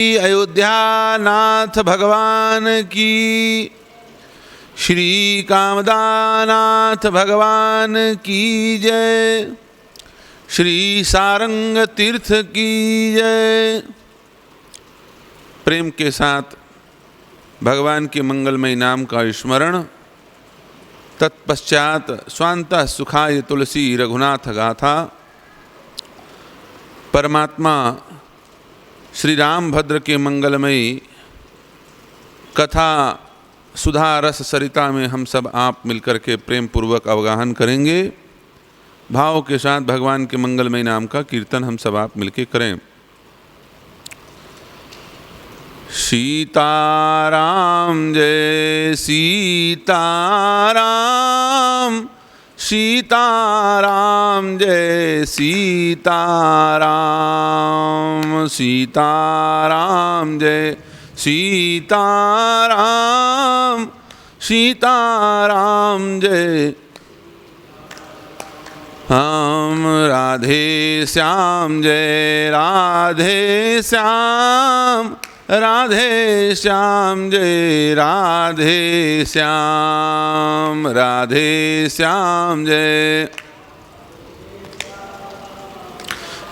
अयोध्यानाथ भगवान की, श्री कामदानाथ भगवान की जय, श्री सारंग तीर्थ की जय। प्रेम के साथ भगवान के मंगलमय नाम का स्मरण, तत्पश्चात स्वांतः सुखाय तुलसी रघुनाथ गाथा। परमात्मा श्री रामभद्र के मंगलमयी कथा सुधा रस सरिता में हम सब आप मिलकर के प्रेम पूर्वक अवगाहन करेंगे। भाव के साथ भगवान के मंगलमय नाम का कीर्तन हम सब आप मिलकर करें। सीताराम जय सीताराम, सीताराम जय सीताराम, सीताराम जय सीताराम, सीताराम जय। हम राधे श्याम जय राधे श्याम, राधे श्याम जय राधे श्याम, राधे श्याम जय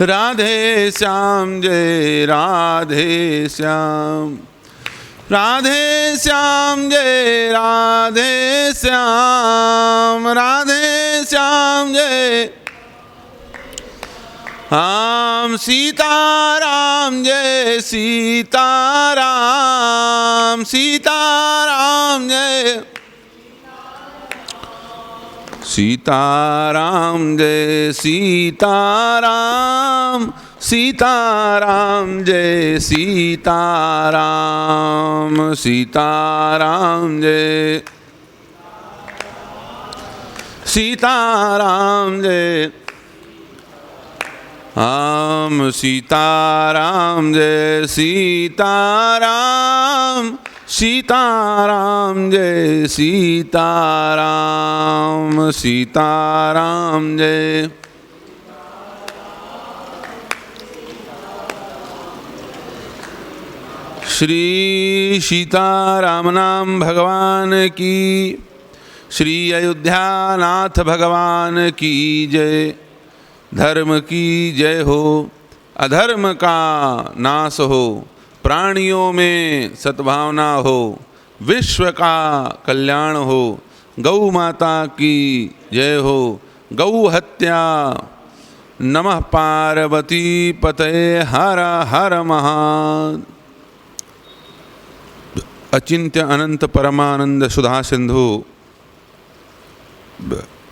राधे श्याम जय राधे श्याम, राधे श्याम जय राधे श्याम, राधे श्याम जय। हम सीताराम जय सीताराम, सीताराम जय सीताराम जय सीताराम, सीताराम जय सीताराम, सीताराम जय सीताराम जय। हम सीताराम जय सीताराम, सीताराम जय सीताराम, सीताराम जय। श्री सीताराम नाम भगवान की, श्री अयोध्यानाथ भगवान की जय। धर्म की जय हो, अधर्म का नाश हो, प्राणियों में सद्भावना हो, विश्व का कल्याण हो। गौ माता की जय हो, गौ हत्या। नमः पार्वती पतये हर हर महादेव। अचिंत्य अनंत परमानंद सुधा सिंधु,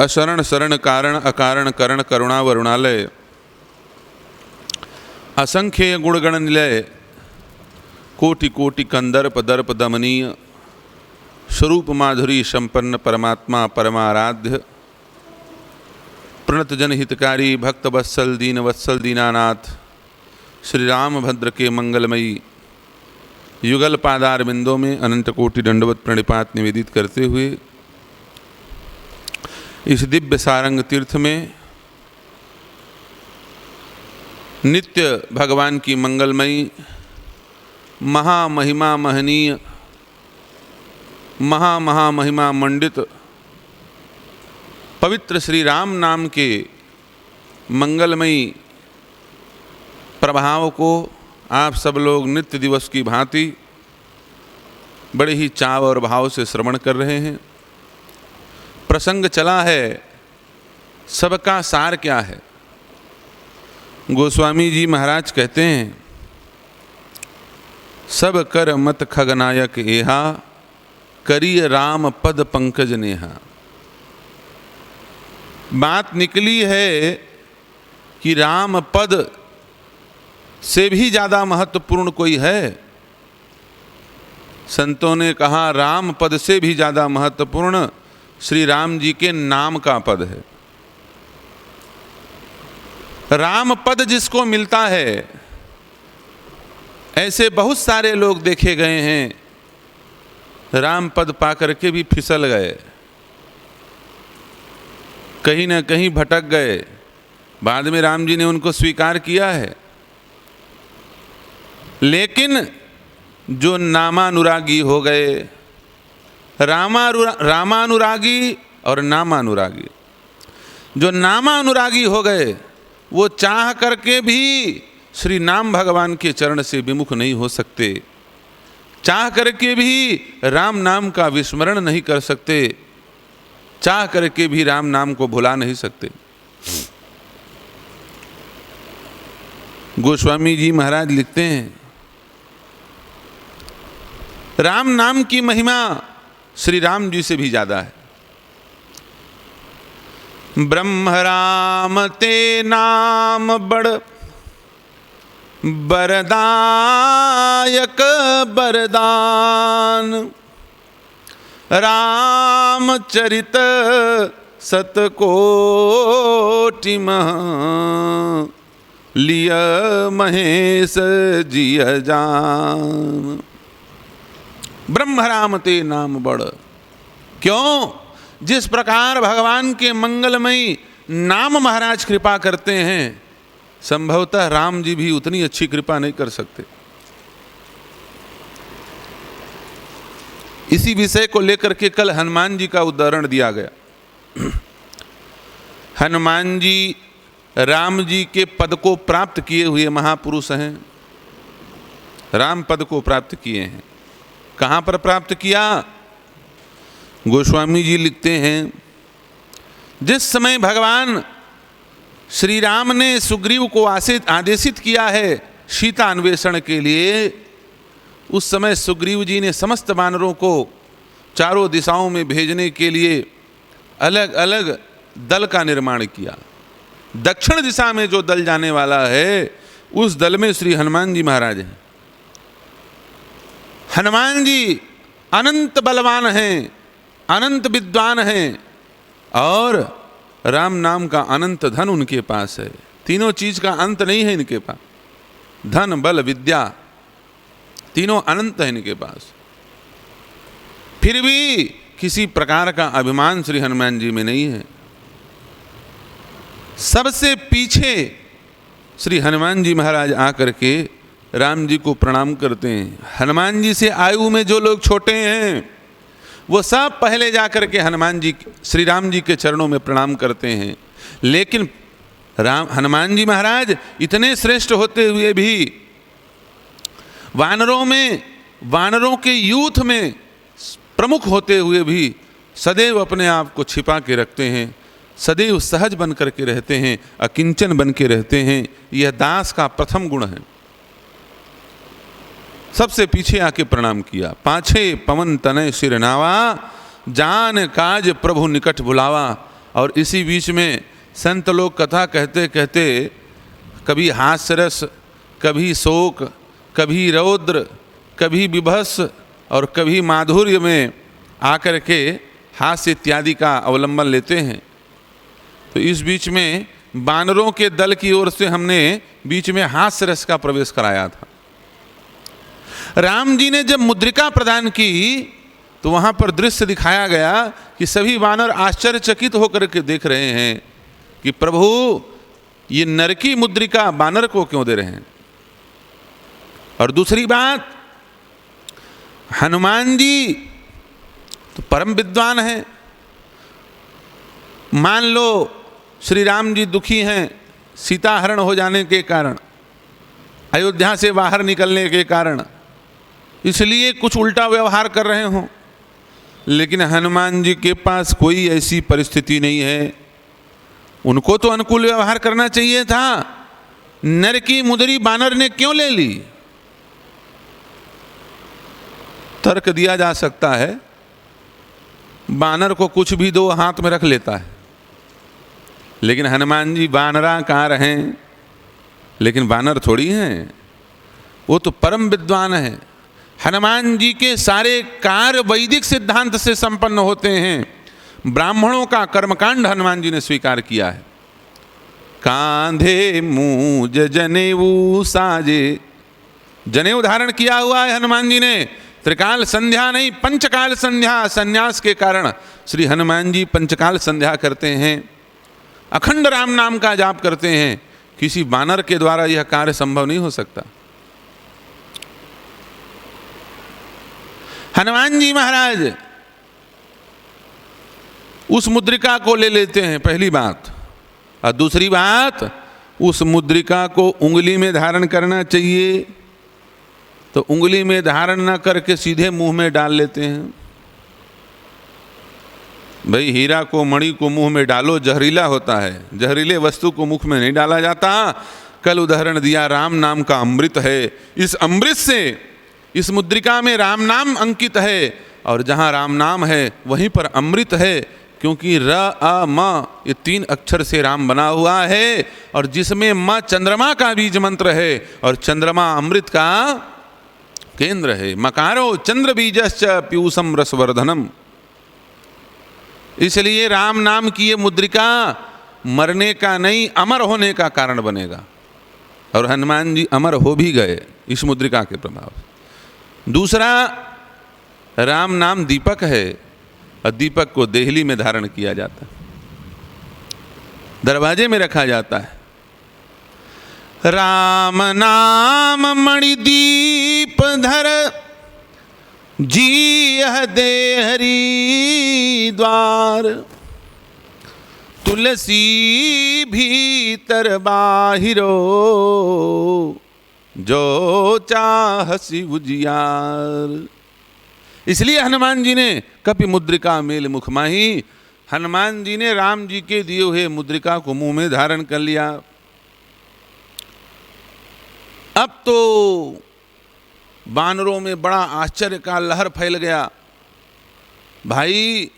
अशरण शरण कारण अकारण करण करुणा वरुणालय, असंख्य गुणगण निलय, कोटि कोटि कंदर्प दर्प दमनीय, स्वरूप माधुरी संपन्न परमात्मा परमाराध्य, प्रणत जनहितकारी भक्त वत्सल दीन वत्सल दीनानाथ श्री रामभद्र के मंगलमयी युगल पादार बिंदों में अनंत कोटि दंडवत प्रणिपात निवेदित करते हुए इस दिव्य सारंग तीर्थ में नित्य भगवान की मंगलमयी महामहिमा महनीय महामहिमा मंडित पवित्र श्री राम नाम के मंगलमयी प्रभाव को आप सब लोग नित्य दिवस की भांति बड़े ही चाव और भाव से श्रवण कर रहे हैं। प्रसंग चला है, सबका सार क्या है। गोस्वामी जी महाराज कहते हैं, सब कर मत खगनायक एहा, करिय राम पद पंकज नेहा। बात निकली है कि राम पद से भी ज़्यादा महत्वपूर्ण कोई है। संतों ने कहा राम पद से भी ज़्यादा महत्वपूर्ण श्री राम जी के नाम का पद है। राम पद जिसको मिलता है, ऐसे बहुत सारे लोग देखे गए हैं राम पद पा करके भी फिसल गए, कहीं न कहीं भटक गए। बाद में राम जी ने उनको स्वीकार किया है। लेकिन जो नामानुरागी हो गए, रामानुरागी और नामानुरागी, जो नामानुरागी हो गए वो चाह करके भी श्री नाम भगवान के चरण से विमुख नहीं हो सकते, चाह करके भी राम नाम का विस्मरण नहीं कर सकते, चाह करके भी राम नाम को भुला नहीं सकते। गोस्वामी जी महाराज लिखते हैं, राम नाम की महिमा श्री राम जी से भी ज्यादा है। ब्रह्म राम ते नाम बड़ बरदायक बरदान, रामचरित सतकोटि मह, लिय महेश जिय जान। ब्रह्म राम ते नाम बड़, क्यों? जिस प्रकार भगवान के मंगलमयी नाम महाराज कृपा करते हैं, संभवतः राम जी भी उतनी अच्छी कृपा नहीं कर सकते। इसी विषय को लेकर के कल हनुमान जी का उदाहरण दिया गया। हनुमान जी राम जी के पद को प्राप्त किए हुए महापुरुष हैं, राम पद को प्राप्त किए हैं। कहाँ पर प्राप्त किया? गोस्वामी जी लिखते हैं, जिस समय भगवान श्री राम ने सुग्रीव को आदेशित किया है सीता अन्वेषण के लिए, उस समय सुग्रीव जी ने समस्त वानरों को चारों दिशाओं में भेजने के लिए अलग अलग दल का निर्माण किया। दक्षिण दिशा में जो दल जाने वाला है, उस दल में श्री हनुमान जी महाराज हैं। हनुमान जी अनंत बलवान हैं, अनंत विद्वान हैं, और राम नाम का अनंत धन उनके पास है। तीनों चीज का अंत नहीं है इनके पास, धन बल विद्या तीनों अनंत है इनके पास। फिर भी किसी प्रकार का अभिमान श्री हनुमान जी में नहीं है। सबसे पीछे श्री हनुमान जी महाराज आकर के राम जी को प्रणाम करते हैं। हनुमान जी से आयु में जो लोग छोटे हैं, वो सब पहले जाकर के हनुमान जी श्री राम जी के चरणों में प्रणाम करते हैं। लेकिन हनुमान जी महाराज इतने श्रेष्ठ होते हुए भी वानरों के यूथ में प्रमुख होते हुए भी सदैव अपने आप को छिपा के रखते हैं, सदैव सहज बन करके रहते हैं, अकिंचन बन के रहते हैं। यह दास का प्रथम गुण है। सबसे पीछे आके प्रणाम किया। पाछे पवन तनय सिर नावा, जान काज प्रभु निकट बुलावा। और इसी बीच में संत लोग कथा कहते कहते कभी हास्यरस, कभी शोक, कभी रौद्र, कभी विभत्स और कभी माधुर्य में आकर के हास्य इत्यादि का अवलंबन लेते हैं। तो इस बीच में वानरों के दल की ओर से हमने बीच में हास्य रस का प्रवेश कराया था। राम जी ने जब मुद्रिका प्रदान की तो वहां पर दृश्य दिखाया गया कि सभी वानर आश्चर्यचकित होकर के देख रहे हैं कि प्रभु ये नरकी मुद्रिका वानर को क्यों दे रहे हैं। और दूसरी बात, हनुमान जी तो परम विद्वान हैं। मान लो श्री राम जी दुखी हैं सीता हरण हो जाने के कारण, अयोध्या से बाहर निकलने के कारण, इसलिए कुछ उल्टा व्यवहार कर रहे हों। लेकिन हनुमान जी के पास कोई ऐसी परिस्थिति नहीं है। उनको तो अनुकूल व्यवहार करना चाहिए था। नर की मुदरी बानर ने क्यों ले ली? तर्क दिया जा सकता है, बानर को कुछ भी दो हाथ में रख लेता है। लेकिन हनुमान जी वानराकार हैं, लेकिन वानर थोड़ी हैं, वो तो परम विद्वान है। हनुमान जी के सारे कार्य वैदिक सिद्धांत से संपन्न होते हैं। ब्राह्मणों का कर्मकांड हनुमान जी ने स्वीकार किया है। कांधे मूज जनेऊ साजे, जनेऊ धारण किया हुआ है हनुमान जी ने। त्रिकाल संध्या नहीं, पंचकाल संध्या, संन्यास के कारण श्री हनुमान जी पंचकाल संध्या करते हैं, अखंड राम नाम का जाप करते हैं। किसी वानर के द्वारा यह कार्य संभव नहीं हो सकता। हनुमान जी महाराज उस मुद्रिका को ले लेते हैं, पहली बात। और दूसरी बात, उस मुद्रिका को उंगली में धारण करना चाहिए, तो उंगली में धारण ना करके सीधे मुंह में डाल लेते हैं। भाई हीरा को, मणि को मुंह में डालो, जहरीला होता है, जहरीले वस्तु को मुख में नहीं डाला जाता। कल उदाहरण दिया, राम नाम का अमृत है, इस अमृत से, इस मुद्रिका में राम नाम अंकित है, और जहाँ राम नाम है वहीं पर अमृत है, क्योंकि र अ म ये 3 अक्षर से राम बना हुआ है, और जिसमें म चंद्रमा का बीज मंत्र है और चंद्रमा अमृत का केंद्र है। मकारो चंद्र बीजश्च पीयूषम रसवर्धनम। इसलिए राम नाम की ये मुद्रिका मरने का नहीं, अमर होने का कारण बनेगा, और हनुमान जी अमर हो भी गए इस मुद्रिका के प्रभाव से। दूसरा, राम नाम दीपक है, और दीपक को देहली में धारण किया जाता है, दरवाजे में रखा जाता है। राम नाम मणिदीप धर जीह दे हरि द्वार, तुलसी भीतर बाहिरो जो चाहसी उजियार। इसलिए हनुमान जी ने कपि मुद्रिका मेल मुख माही, हनुमान जी ने राम जी के दिए हुए मुद्रिका को मुंह में धारण कर लिया। अब तो वानरों में बड़ा आश्चर्य का लहर फैल गया। भाई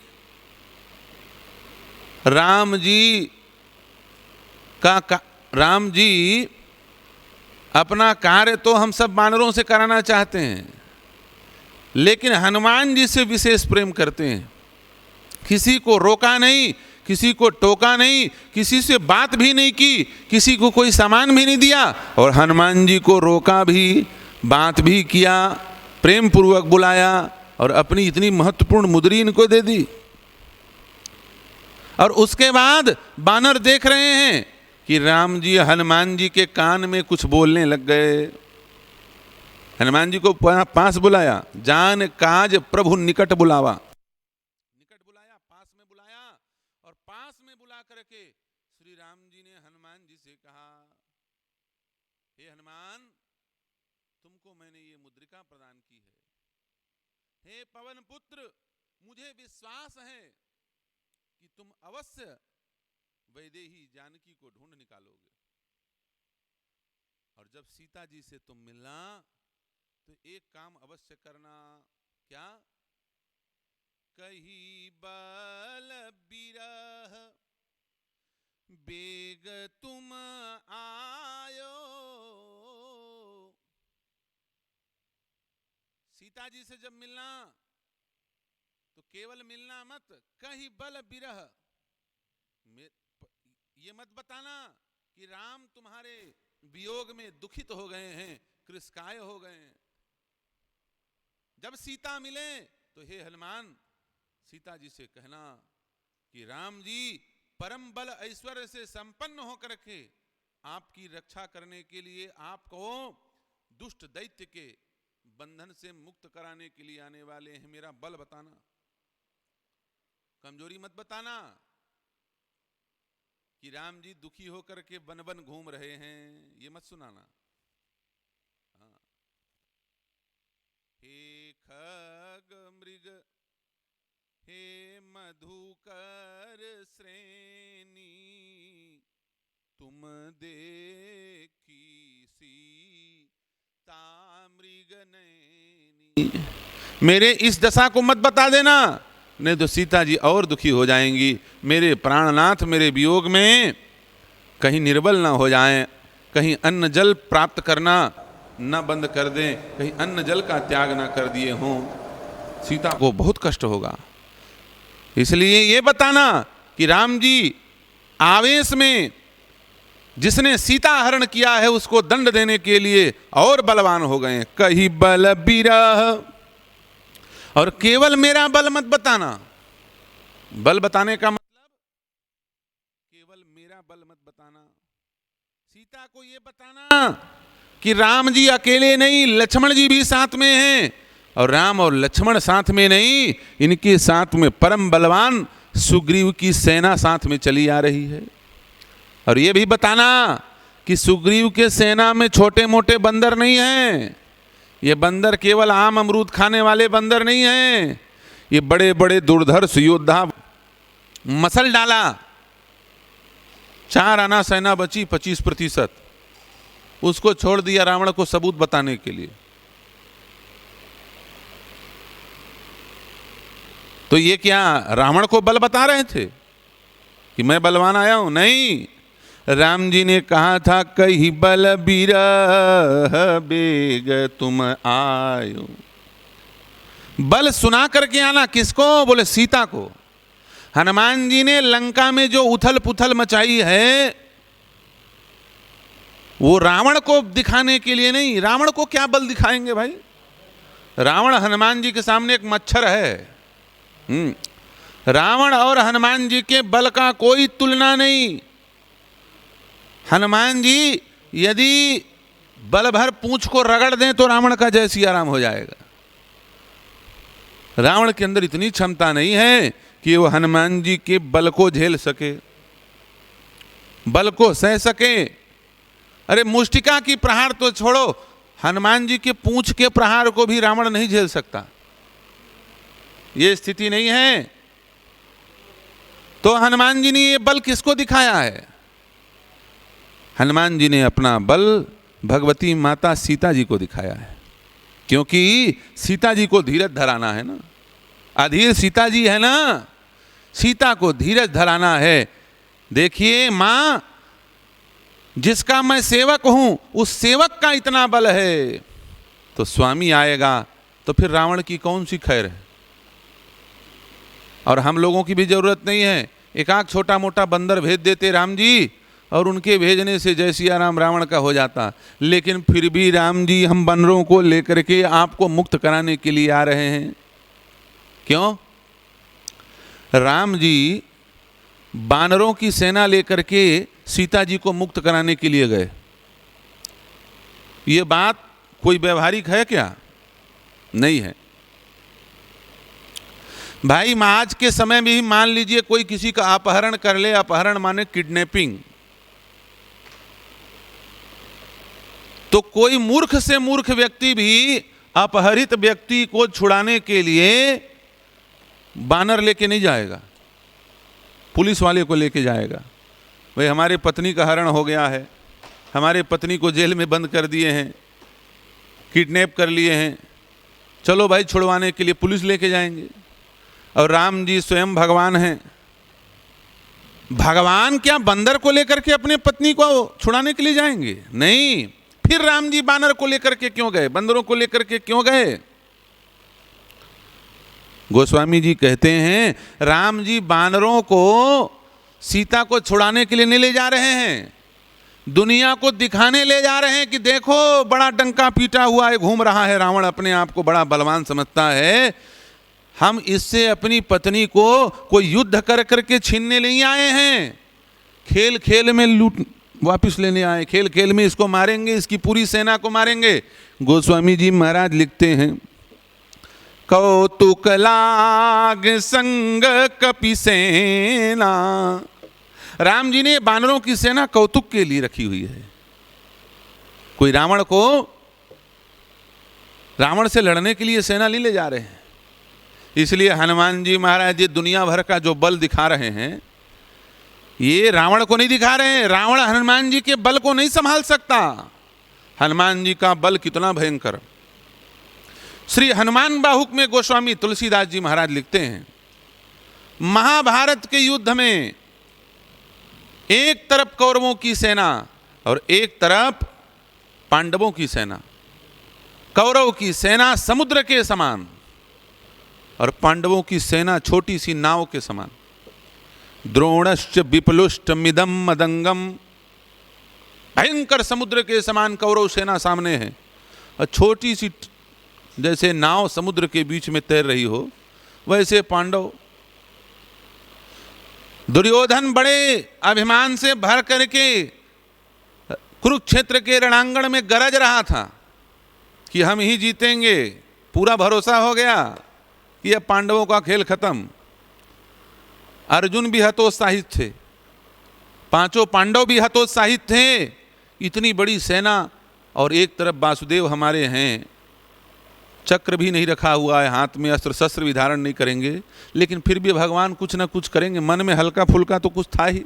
राम जी अपना कार्य तो हम सब वानरों से कराना चाहते हैं, लेकिन हनुमान जी से विशेष प्रेम करते हैं। किसी को रोका नहीं, किसी को टोका नहीं, किसी से बात भी नहीं की, किसी को कोई सामान भी नहीं दिया, और हनुमान जी को रोका भी, बात भी किया, प्रेम पूर्वक बुलाया, और अपनी इतनी महत्वपूर्ण मुद्री इनको दे दी। और उसके बाद बानर देख रहे हैं कि राम जी हनुमान जी के कान में कुछ बोलने लग गए। हनुमान जी को पास बुलाया, जान काज प्रभु निकट बुलावा, निकट बुलाया, पास में बुलाया, और पास में बुला करके श्री राम जी ने हनुमान जी से कहा, हे हनुमान, तुमको मैंने ये मुद्रिका प्रदान की है। हे पवन पुत्र, मुझे विश्वास है कि तुम अवश्य वैदेही जानकी को ढूंढ निकालोगे, और जब सीता जी से तुम मिलना तो एक काम अवश्य करना। क्या? कही बल बिरह बेग तुम आयो। सीता जी से जब मिलना तो केवल मिलना मत, कहीं बल बिरह, ये मत बताना कि राम तुम्हारे वियोग में दुखित हो गए हैं, कृशकाय हो गए हैं। जब सीता मिले तो हे हनुमान, सीता जी से कहना कि राम जी परम बल ऐश्वर्य से संपन्न होकर के आपकी रक्षा करने के लिए, आपको दुष्ट दैत्य के बंधन से मुक्त कराने के लिए आने वाले हैं। मेरा बल बताना, कमजोरी मत बताना कि राम जी दुखी होकर के वन वन घूम रहे हैं, ये मत सुनाना। हाँ। हे खग मृग, हे मधुकर श्रेणी, तुम देखी सीता मृग नैनी। मेरे इस दशा को मत बता देना, नहीं तो सीता जी और दुखी हो जाएंगी। मेरे प्राणनाथ मेरे वियोग में कहीं निर्बल ना हो जाएं, कहीं अन्न जल प्राप्त करना न बंद कर दें, कहीं अन्न जल का त्याग ना कर दिए हों, सीता को बहुत कष्ट होगा। इसलिए ये बताना कि राम जी आवेश में जिसने सीता हरण किया है उसको दंड देने के लिए और बलवान हो गए। कही बल बिरह, और केवल मेरा बल मत बताना। बल बताने का मतलब केवल मेरा बल मत बताना, सीता को ये बताना कि राम जी अकेले नहीं, लक्ष्मण जी भी साथ में हैं, और राम और लक्ष्मण साथ में नहीं, इनके साथ में परम बलवान सुग्रीव की सेना साथ में चली आ रही है। और ये भी बताना कि सुग्रीव के सेना में छोटे मोटे बंदर नहीं हैं। ये बंदर केवल आम अमरूद खाने वाले बंदर नहीं हैं, ये बड़े बड़े दुर्धर्ष योद्धा। मसल डाला, 4 आना सेना बची 25%, उसको छोड़ दिया रावण को सबूत बताने के लिए। तो ये क्या रावण को बल बता रहे थे कि मैं बलवान आया हूं? नहीं, राम जी ने कहा था कही बल बिरह बेग तुम आयो। बल सुना करके आना, किसको? बोले सीता को। हनुमान जी ने लंका में जो उथल पुथल मचाई है वो रावण को दिखाने के लिए नहीं। रावण को क्या बल दिखाएंगे भाई? रावण हनुमान जी के सामने एक मच्छर है। रावण और हनुमान जी के बल का कोई तुलना नहीं। हनुमान जी यदि बल भर पूंछ को रगड़ दें तो रावण का जय सिया राम हो जाएगा। रावण के अंदर इतनी क्षमता नहीं है कि वो हनुमान जी के बल को झेल सके, बल को सह सके। अरे मुष्टिका की प्रहार तो छोड़ो, हनुमान जी के पूंछ के प्रहार को भी रावण नहीं झेल सकता। ये स्थिति नहीं है। तो हनुमान जी ने ये बल किसको दिखाया है? हनुमान जी ने अपना बल भगवती माता सीता जी को दिखाया है, क्योंकि सीता जी को धीरज धराना है ना। अधीर सीता जी है ना, सीता को धीरज धराना है। देखिए मां, जिसका मैं सेवक हूं उस सेवक का इतना बल है, तो स्वामी आएगा तो फिर रावण की कौन सी खैर है? और हम लोगों की भी जरूरत नहीं है। एक आध छोटा मोटा बंदर भेज देते राम जी, और उनके भेजने से जय सिया राम रावण का हो जाता। लेकिन फिर भी राम जी हम बंदरों को लेकर के आपको मुक्त कराने के लिए आ रहे हैं। क्यों? राम जी बानरों की सेना लेकर के सीता जी को मुक्त कराने के लिए गए। ये बात कोई व्यवहारिक है क्या? नहीं है भाई। आज के समय में ही मान लीजिए कोई किसी का अपहरण कर ले, अपहरण माने किडनैपिंग, तो कोई मूर्ख से मूर्ख व्यक्ति भी अपहरित व्यक्ति को छुड़ाने के लिए बानर लेके नहीं जाएगा, पुलिस वाले को लेके जाएगा। भाई हमारे पत्नी का हरण हो गया है, हमारे पत्नी को जेल में बंद कर दिए हैं, किडनैप कर लिए हैं, चलो भाई छुड़वाने के लिए पुलिस लेके जाएंगे। और राम जी स्वयं भगवान हैं। भगवान क्या बंदर को लेकर के अपने पत्नी को छुड़ाने के लिए जाएंगे? नहीं। फिर राम जी बानर को लेकर के क्यों गए, बंदरों को लेकर के क्यों गए? गोस्वामी जी कहते हैं राम जी बानरों को सीता को छुड़ाने के लिए नहीं ले जा रहे हैं, दुनिया को दिखाने ले जा रहे हैं कि देखो बड़ा डंका पीटा हुआ है, घूम रहा है रावण, अपने आप को बड़ा बलवान समझता है। हम इससे अपनी पत्नी को कोई युद्ध कर करके छीनने नहीं आए हैं, खेल खेल में लूट वापिस लेने आए, खेल खेल में इसको मारेंगे, इसकी पूरी सेना को मारेंगे। गोस्वामी जी महाराज लिखते हैं कौतुक लाग संग कपि सेना। राम जी ने बानरों की सेना कौतुक के लिए रखी हुई है। कोई रावण को रावण से लड़ने के लिए सेना नहीं ले जा रहे हैं। इसलिए हनुमान जी महाराज ये दुनिया भर का जो बल दिखा रहे हैं ये रावण को नहीं दिखा रहे हैं। रावण हनुमान जी के बल को नहीं संभाल सकता। हनुमान जी का बल कितना भयंकर। श्री हनुमान बाहुक में गोस्वामी तुलसीदास जी महाराज लिखते हैं महाभारत के युद्ध में एक तरफ कौरवों की सेना और एक तरफ पांडवों की सेना। कौरव की सेना समुद्र के समान और पांडवों की सेना छोटी सी नाव के समान। द्रोणश्च विप्लुष्ट मिदम मदंगम, भयंकर समुद्र के समान कौरव सेना सामने है और छोटी सी जैसे नाव समुद्र के बीच में तैर रही हो वैसे पांडव। दुर्योधन बड़े अभिमान से भर करके कुरुक्षेत्र के रणांगण में गरज रहा था कि हम ही जीतेंगे, पूरा भरोसा हो गया कि अब पांडवों का खेल खत्म। अर्जुन भी हतोत्साहित थे, पांचों पांडव भी हतोत्साहित थे, इतनी बड़ी सेना, और एक तरफ वासुदेव हमारे हैं, चक्र भी नहीं रखा हुआ है हाथ में, अस्त्र शस्त्र भी धारण नहीं करेंगे, लेकिन फिर भी भगवान कुछ ना कुछ करेंगे। मन में हल्का फुल्का तो कुछ था ही।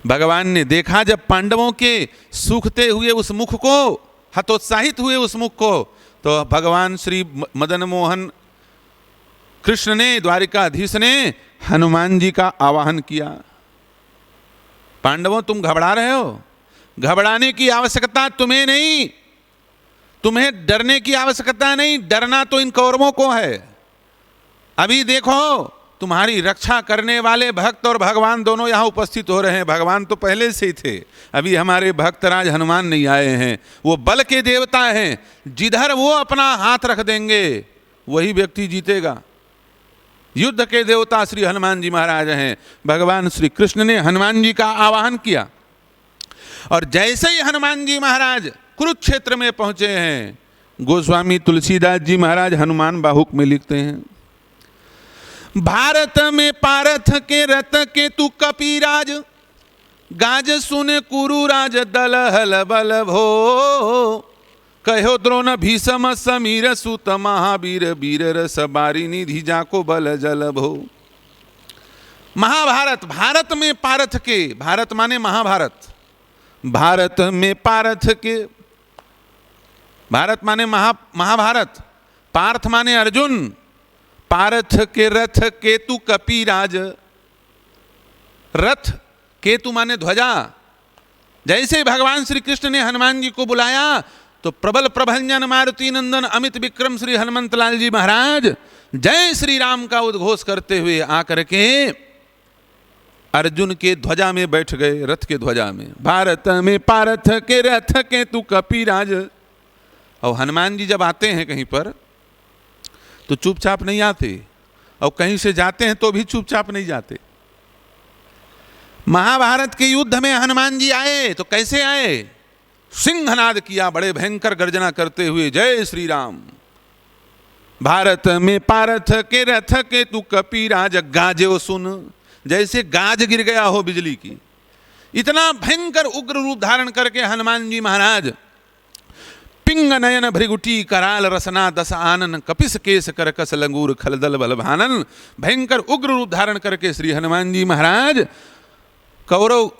भगवान ने देखा जब पांडवों के सूखते हुए उस मुख को, हतोत्साहित हुए उस मुख को, तो भगवान श्री मदन मोहन कृष्ण ने, द्वारिकाधीश ने हनुमान जी का आवाहन किया। पांडवों, तुम घबरा रहे हो, घबराने की आवश्यकता तुम्हें नहीं, तुम्हें डरने की आवश्यकता नहीं, डरना तो इन कौरवों को है। अभी देखो तुम्हारी रक्षा करने वाले भक्त और भगवान दोनों यहाँ उपस्थित हो रहे हैं। भगवान तो पहले से ही थे, अभी हमारे भक्तराज हनुमान नहीं आए हैं, वो बल के देवता हैं, जिधर वो अपना हाथ रख देंगे वही व्यक्ति जीतेगा। युद्ध के देवता श्री हनुमान जी महाराज हैं। भगवान श्री कृष्ण ने हनुमान जी का आवाहन किया, और जैसे ही हनुमान जी महाराज कुरुक्षेत्र में पहुंचे हैं, गोस्वामी तुलसीदास जी महाराज हनुमान बाहुक में लिखते हैं, भारत में पारथ के रथ के तू कपिराज, गाज सुन कुरुराज दल हल बल भो, कहो द्रोण भीषम समीर सुत महावीर, वीर रस बारी निधि जाको बल जल भो। महाभारत, भारत में पारथ के, भारत माने महाभारत, भारत में पारथ के, भारत माने महाभारत, पार्थ माने अर्जुन, पारथ के रथ केतु कपिराज, रथ केतु माने ध्वजा। जैसे भगवान श्री कृष्ण ने हनुमान जी को बुलाया तो प्रबल प्रभंजन मारुति नंदन अमित विक्रम श्री हनुमंत लाल जी महाराज जय श्री राम का उद्घोष करते हुए आकर के अर्जुन के ध्वजा में बैठ गए, रथ के ध्वजा में। भारत में पारथ के रथ केतु कपिराज। और हनुमान जी जब आते हैं कहीं पर तो चुपचाप नहीं आते, और कहीं से जाते हैं तो भी चुपचाप नहीं जाते। महाभारत के युद्ध में हनुमान जी आए तो कैसे आए? सिंहनाद किया, बड़े भयंकर गर्जना करते हुए, जय श्री राम। भारत में पारथ के रथ के तू कपिराज, गाजे सुन, जैसे गाज गिर गया हो बिजली की। इतना भयंकर उग्र रूप धारण करके हनुमान जी महाराज पिंग नयन भृगुटी कराल रसना दस आनन, कपिस केस करकस लंगूर खलदल बल भानन। भयंकर उग्र रूप धारण करके श्री हनुमान जी महाराज कौरव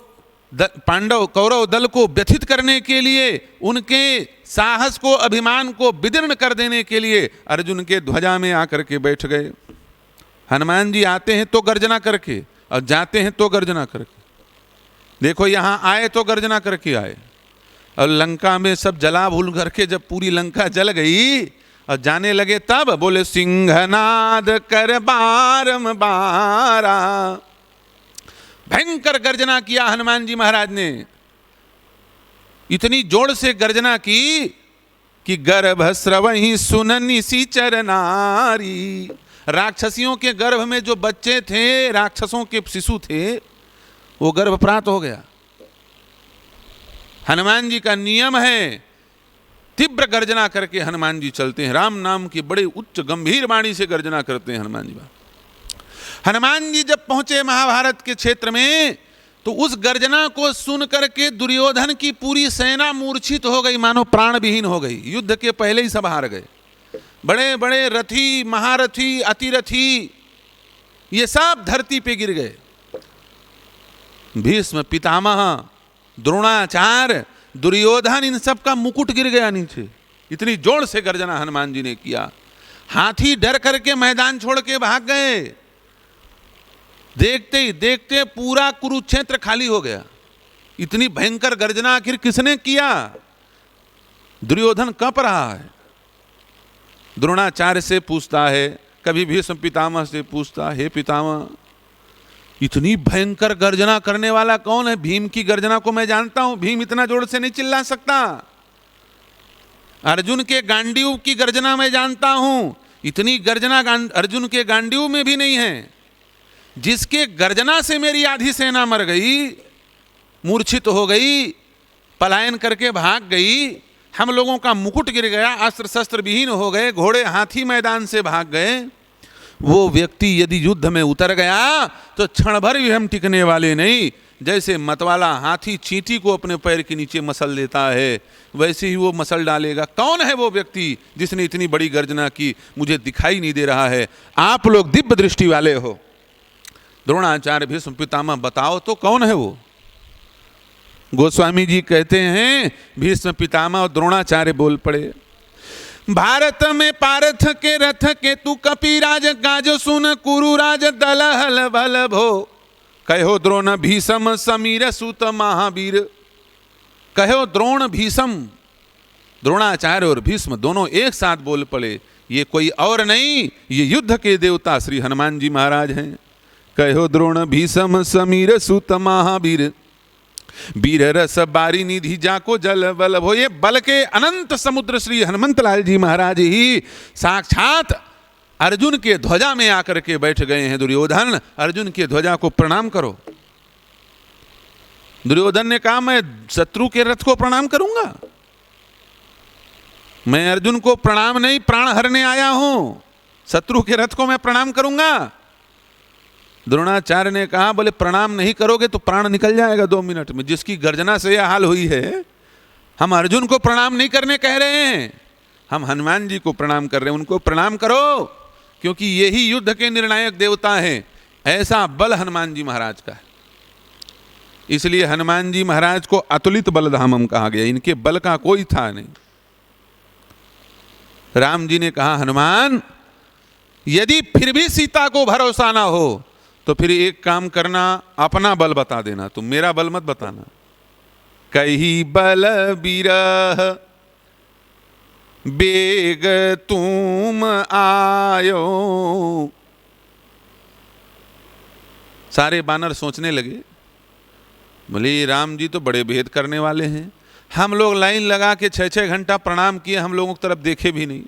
दल को व्यथित करने के लिए, उनके साहस को, अभिमान को विदीर्ण कर देने के लिए अर्जुन के ध्वजा में आकर के बैठ गए। हनुमान जी आते हैं तो गर्जना करके, और जाते हैं तो गर्जना करके। देखो यहाँ आए तो गर्जना करके आए, और लंका में सब जला भूल करके जब पूरी लंका जल गई और जाने लगे तब बोले सिंहनाद कर बारंबारा। भयंकर गर्जना किया हनुमान जी महाराज ने, इतनी जोर से गर्जना की कि गर्भ स्रवहि सुननि सिचर नारी। राक्षसियों के गर्भ में जो बच्चे थे, राक्षसों के शिशु थे, वो गर्भप्रात हो गया। हनुमान जी का नियम है, तीव्र गर्जना करके हनुमान जी चलते हैं। राम नाम की बड़े उच्च गंभीर वाणी से गर्जना करते हैं हनुमान जी। हनुमान जी जब पहुंचे महाभारत के क्षेत्र में तो उस गर्जना को सुन करके दुर्योधन की पूरी सेना मूर्छित हो गई, मानो प्राण विहीन हो गई। युद्ध के पहले ही सब हार गए। बड़े बड़े रथी, महारथी, अतिरथी, ये सब धरती पे गिर गए। भीष्म, पितामह, द्रोणाचार्य, दुर्योधन, इन सब का मुकुट गिर गया नीचे। इतनी जोर से गर्जना हनुमान जी ने किया। हाथी डर करके मैदान छोड़ के भाग गए। देखते ही देखते पूरा कुरुक्षेत्र खाली हो गया। इतनी भयंकर गर्जना आखिर किसने किया? दुर्योधन कप रहा है, द्रोणाचार्य से पूछता है, कभी भीष्म पितामह से पूछता है, पितामह इतनी भयंकर गर्जना करने वाला कौन है? भीम की गर्जना को मैं जानता हूं, भीम इतना जोर से नहीं चिल्ला सकता। अर्जुन के गांडीव की गर्जना मैं जानता हूं, इतनी गर्जना अर्जुन के गांडीव में भी नहीं है। जिसके गर्जना से मेरी आधी सेना मर गई, मूर्छित हो गई, पलायन करके भाग गई, हम लोगों का मुकुट गिर गया, अस्त्र शस्त्र विहीन हो गए, घोड़े हाथी मैदान से भाग गए, वो व्यक्ति यदि युद्ध में उतर गया तो क्षण भर भी हम टिकने वाले नहीं। जैसे मतवाला हाथी चींटी को अपने पैर के नीचे मसल देता है, वैसे ही वो मसल डालेगा। कौन है वो व्यक्ति जिसने इतनी बड़ी गर्जना की? मुझे दिखाई नहीं दे रहा है। आप लोग दिव्य दृष्टि वाले हो, द्रोणाचार्य भीष्म पितामह, बताओ तो कौन है वो? गोस्वामी जी कहते हैं भीष्म पितामह और द्रोणाचार्य बोल पड़े, भारत में पारथ के रथ के तू कपिराज गाज सुन कुरुराज दल हल भल भो, कहो द्रोण भीषम समीर सुत महावीर। कहो द्रोण भीषम, द्रोणाचार्य और भीष्म दोनों एक साथ बोल पड़े, ये कोई और नहीं, ये युद्ध के देवता श्री हनुमान जी महाराज हैं। कहो द्रोण भीषम समीर सुत महावीर, वीर रस बारी निधि जाको जल बल भो। ये बल के अनंत समुद्र श्री हनुमंत लाल जी महाराज ही साक्षात अर्जुन के ध्वजा में आकर के बैठ गए हैं। दुर्योधन, अर्जुन के ध्वजा को प्रणाम करो। दुर्योधन ने कहा, मैं शत्रु के रथ को प्रणाम करूंगा? मैं अर्जुन को प्रणाम नहीं, प्राण हरने आया हूं। शत्रु के रथ को मैं प्रणाम करूंगा? द्रोणाचार्य ने कहा, बोले प्रणाम नहीं करोगे तो प्राण निकल जाएगा 2 मिनट में। जिसकी गर्जना से यह हाल हुई है, हम अर्जुन को प्रणाम नहीं करने कह रहे हैं, हम हनुमान जी को प्रणाम कर रहे हैं। उनको प्रणाम करो, क्योंकि यही युद्ध के निर्णायक देवता हैं। ऐसा बल हनुमान जी महाराज का है, इसलिए हनुमान जी महाराज को अतुलित बलधामम कहा गया। इनके बल का कोई था नहीं। राम जी ने कहा, हनुमान यदि फिर भी सीता को भरोसा ना हो तो फिर एक काम करना, अपना बल बता देना, तुम मेरा बल मत बताना। कही बल बिरह बेग तुम आयो। सारे बानर सोचने लगे, बोले राम जी तो बड़े भेद करने वाले हैं। हम लोग लाइन लगा के 6-6 घंटा प्रणाम किए, हम लोगों की तरफ देखे भी नहीं।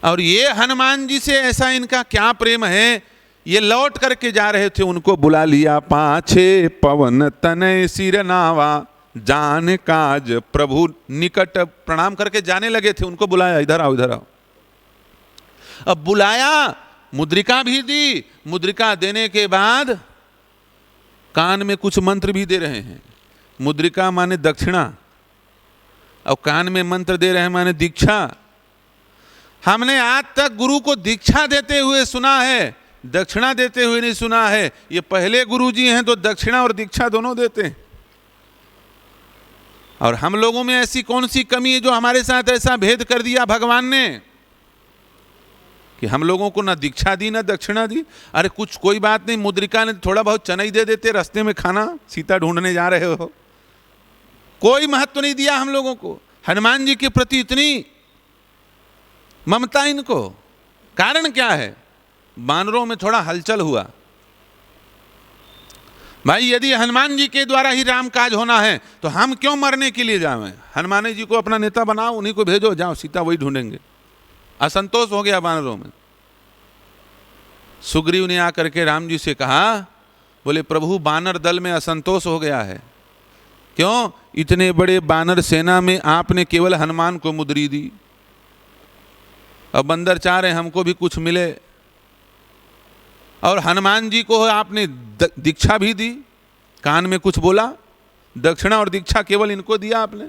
और ये हनुमान जी से ऐसा इनका क्या प्रेम है? ये लौट करके जा रहे थे, उनको बुला लिया। पाछे पवन तनय सिर नावा, जान काज प्रभु निकट। प्रणाम करके जाने लगे थे, उनको बुलाया, इधर आओ इधर आओ। अब बुलाया, मुद्रिका भी दी। मुद्रिका देने के बाद कान में कुछ मंत्र भी दे रहे हैं। मुद्रिका माने दक्षिणा, और कान में मंत्र दे रहे हैं माने दीक्षा। हमने आज तक गुरु को दीक्षा देते हुए सुना है, दक्षिणा देते हुए नहीं सुना है। ये पहले गुरु जी हैं तो दक्षिणा और दीक्षा दोनों देते हैं। और हम लोगों में ऐसी कौन सी कमी है जो हमारे साथ ऐसा भेद कर दिया भगवान ने कि हम लोगों को ना दीक्षा दी ना दक्षिणा दी? अरे कुछ कोई बात नहीं, मुद्रिका ने थोड़ा बहुत चनई दे देते, रास्ते में खाना, सीता ढूंढने जा रहे हो, कोई महत्व नहीं दिया हम लोगों को। हनुमान जी के प्रति इतनी ममता इनको, कारण क्या है? बानरों में थोड़ा हलचल हुआ। भाई यदि हनुमान जी के द्वारा ही राम काज होना है तो हम क्यों मरने के लिए जाएं? हनुमान जी को अपना नेता बनाओ, उन्हीं को भेजो, जाओ सीता वही ढूंढेंगे। असंतोष हो गया बानरों में। सुग्रीव ने आकर के राम जी से कहा, बोले प्रभु बानर दल में असंतोष हो गया है। क्यों? इतने बड़े बानर सेना में आपने केवल हनुमान को मुद्री दी। अब बंदर चाह रहे हमको भी कुछ मिले, और हनुमान जी को आपने दीक्षा भी दी, कान में कुछ बोला, दक्षिणा और दीक्षा केवल इनको दिया आपने,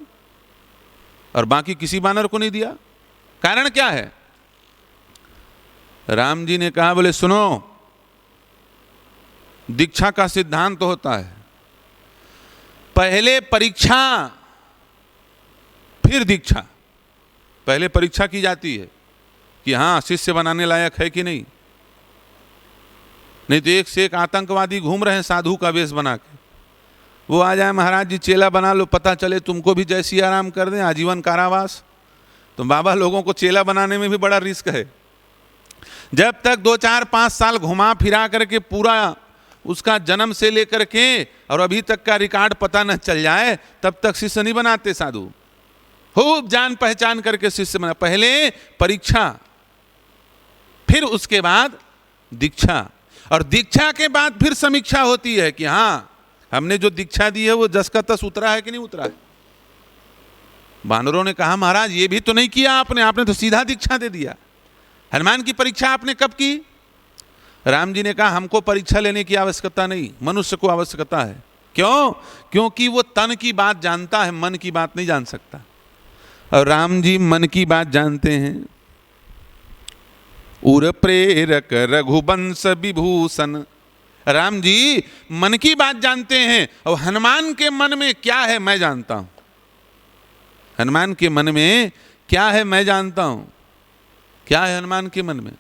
और बाकी किसी बानर को नहीं दिया। कारण क्या है? राम जी ने कहा, बोले सुनो, दीक्षा का सिद्धांत तो होता है, पहले परीक्षा फिर दीक्षा। पहले परीक्षा की जाती है कि हाँ शिष्य बनाने लायक है कि नहीं। नहीं तो एक से एक आतंकवादी घूम रहे हैं साधु का वेश बना के, वो आ जाए, महाराज जी चेला बना लो, पता चले तुमको भी जैसी आराम कर दें, आजीवन कारावास। तो बाबा लोगों को चेला बनाने में भी बड़ा रिस्क है। जब तक 2-4-5 साल घुमा फिरा करके पूरा उसका जन्म से लेकर के और अभी तक का रिकॉर्ड पता न चल जाए, तब तक शिष्य नहीं बनाते साधु। खूब जान पहचान करके शिष्य बना। पहले परीक्षा, फिर उसके बाद दीक्षा, और दीक्षा के बाद फिर समीक्षा होती है कि हाँ हमने जो दीक्षा दी है वो जस का तस उतरा है कि नहीं उतरा है। बानरों ने कहा महाराज ये भी तो नहीं किया आपने, आपने तो सीधा दीक्षा दे दिया। हनुमान की परीक्षा आपने कब की? राम जी ने कहा हमको परीक्षा लेने की आवश्यकता नहीं, मनुष्य को आवश्यकता है। क्यों? क्योंकि वो तन की बात जानता है, मन की बात नहीं जान सकता, और राम जी मन की बात जानते हैं। उर प्रेरक रघुवंश विभूषण, राम जी मन की बात जानते हैं, और हनुमान के मन में क्या है मैं जानता हूं। हनुमान के मन में क्या है मैं जानता हूं। क्या है हनुमान के मन में?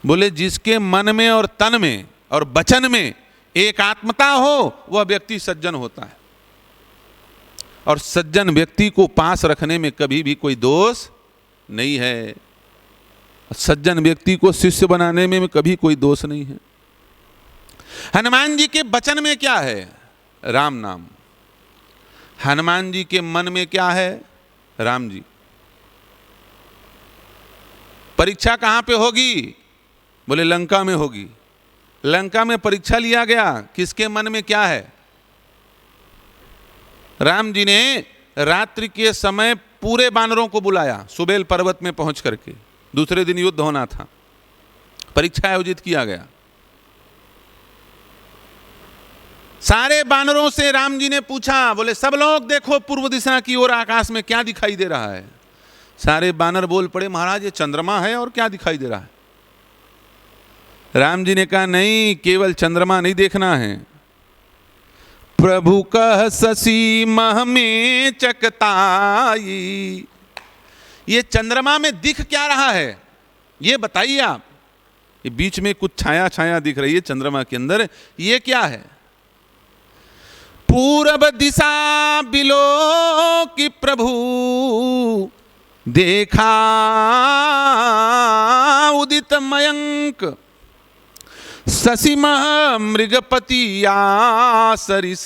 बोले जिसके मन में और तन में और वचन में एक आत्मता हो वह व्यक्ति सज्जन होता है, और सज्जन व्यक्ति को पास रखने में कभी भी कोई दोष नहीं है। सज्जन व्यक्ति को शिष्य बनाने में कभी कोई दोष नहीं है। हनुमान जी के वचन में क्या है? राम नाम। हनुमान जी के मन में क्या है? राम जी। परीक्षा कहां पे होगी? बोले लंका में होगी। लंका में परीक्षा लिया गया, किसके मन में क्या है? राम जी ने रात्रि के समय पूरे बानरों को बुलाया, सुबेल पर्वत में पहुंच करके। दूसरे दिन युद्ध होना था, परीक्षा आयोजित किया गया। सारे बानरों से राम जी ने पूछा, बोले सब लोग देखो पूर्व दिशा की ओर आकाश में क्या दिखाई दे रहा है? सारे बानर बोल पड़े महाराज ये चंद्रमा है, और क्या दिखाई दे रहा है? राम जी ने कहा नहीं, केवल चंद्रमा नहीं देखना है। प्रभु कह शशि मह में चकताई, ये चंद्रमा में दिख क्या रहा है ये बताइए आप। ये बीच में कुछ छाया छाया दिख रही है चंद्रमा के अंदर, ये क्या है? पूरब दिशा बिलो की प्रभु देखा उदित मयंक, शशिमह मृगपति या सरिस